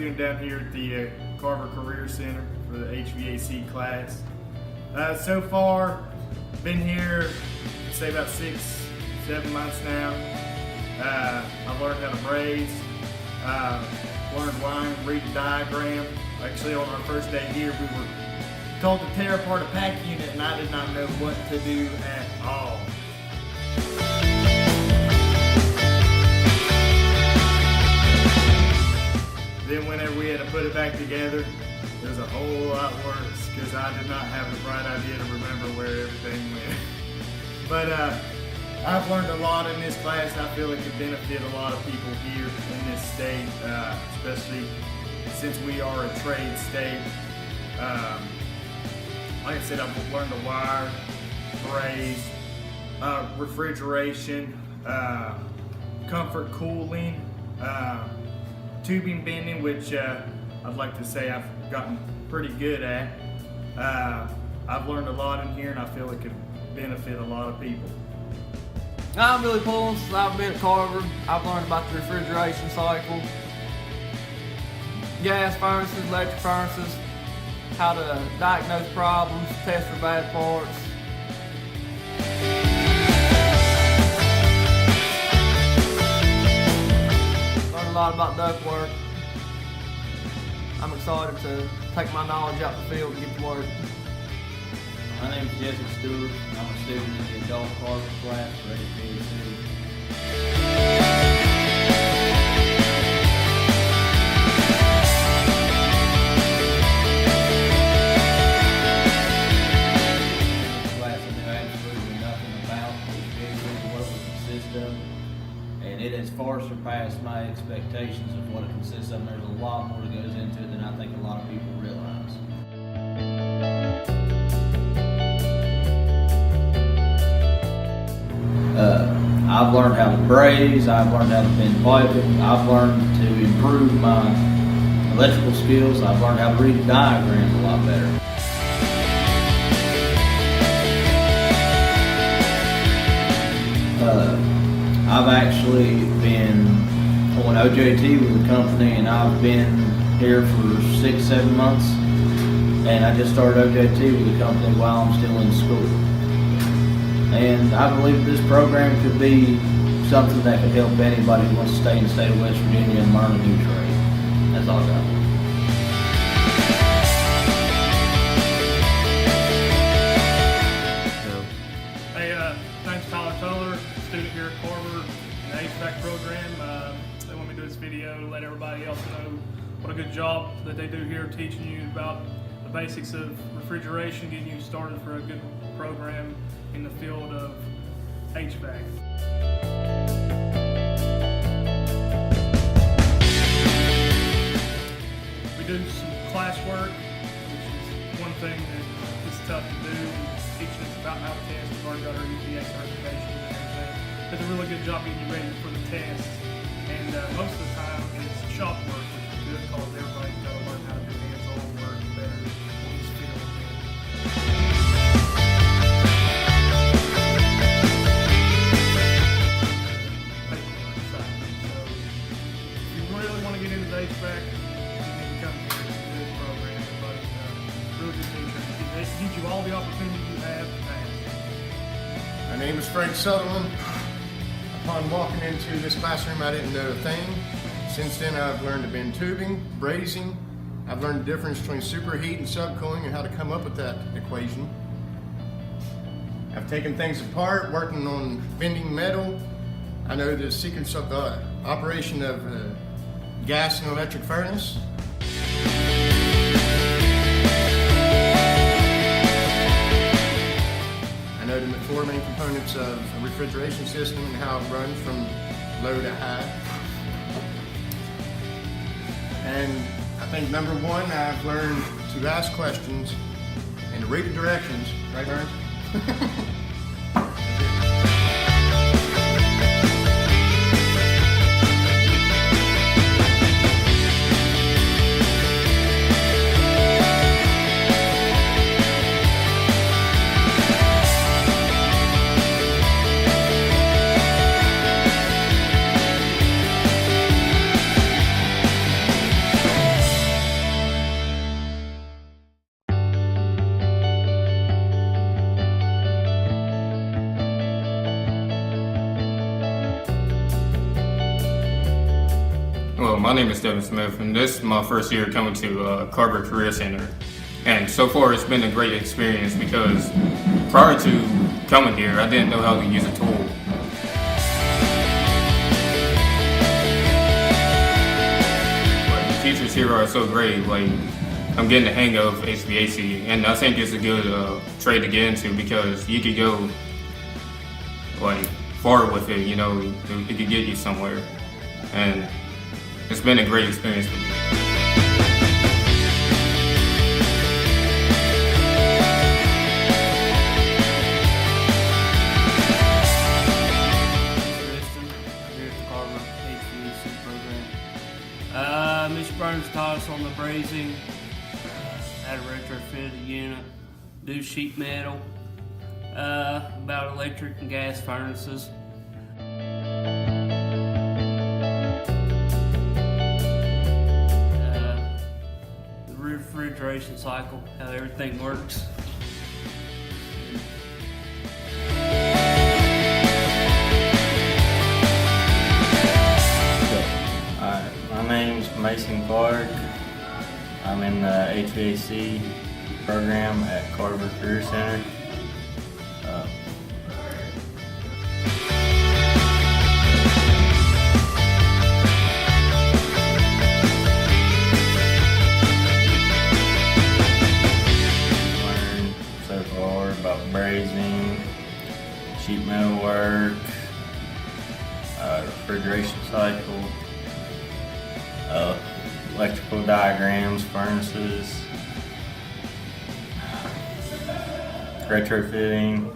student down here at the Carver Career Center for the HVAC class. So far, been here, say about 6-7 months now. I've learned how to braze, learned wiring, read the diagram. Actually, on our first day here, we were told to tear apart a pack unit, and I did not know what to do at all. Then whenever we had to put it back together, it was a whole lot worse because I did not have the bright idea to remember where everything went. But I've learned a lot in this class. I feel it could benefit a lot of people here in this state, especially since we are a trade state. Like I said, I've learned to wire, braze, refrigeration, comfort cooling, tubing bending, which I'd like to say I've gotten pretty good at. I've learned a lot in here, and I feel it could benefit a lot of people. I'm Billy Pullins. I've been at Carver. I've learned about the refrigeration cycle, gas furnaces, electric furnaces, how to diagnose problems, test for bad parts. Learned a lot about ductwork. I'm excited to take my knowledge out the field and get to work. My name is Jesse Stewart. I'm a student in the adult Carver class for HVAC. Class I knew absolutely nothing about HVAC, what it would consist of, and it has far surpassed my expectations of what it consists of. There's a lot more that goes into it than I think a lot of people realize. I've learned how to braze, I've learned how to bend piping, I've learned to improve my electrical skills, I've learned how to read diagrams a lot better. I've actually been on OJT with the company, and I've been here for 6-7 months, and I just started OJT with the company while I'm still in school. And I believe this program could be something that could help anybody who wants to stay in the state of West Virginia and learn a new trade. That's all I got. Hey, name's Tyler Toller, student here at Carver in the HVAC program. They want me to do this video to let everybody else know what a good job that they do here teaching you about the basics of refrigeration, getting you started for a good program in the field of HVAC. We do some classwork, which is one thing that is tough to do. Teaching us about how to test. We've already got our EPA certification and everything. Does a really good job getting you ready for the test. And most of the time it's shop work, which is good because everybody's got to learn how to do hands-on work better in this field. HVAC, you need to come here to this program, but really good teacher. It gives you all the opportunities you have to pass. My name is Frank Sutherland. Upon walking into this classroom, I didn't know a thing. Since then, I've learned to bend tubing, brazing. I've learned the difference between superheat and subcooling and how to come up with that equation. I've taken things apart, working on bending metal. I know the secrets of the operation of gas and electric furnace. I know the 4 main components of a refrigeration system and how it runs from low to high. And I think number one, I've learned to ask questions and to read the directions, right, Ernst? My name is Devin Smith, and this is my first year coming to Carver Career Center. And so far, it's been a great experience because prior to coming here, I didn't know how to use a tool. But the teachers here are so great. Like, I'm getting the hang of HVAC, and I think it's a good trade to get into because you could go like far with it. You know, it could get you somewhere, and it's been a great experience for me. Here at the Carver HVAC program. Mr. Burns taught us on the brazing, how to retrofit a unit, do sheet metal, about electric and gas furnaces. The refrigeration cycle, how everything works. My name's Mason Clark. I'm in the HVAC program at Carver Career Center. Learned so far about brazing, sheet metal work, refrigeration cycle, electrical diagrams, furnaces, retrofitting,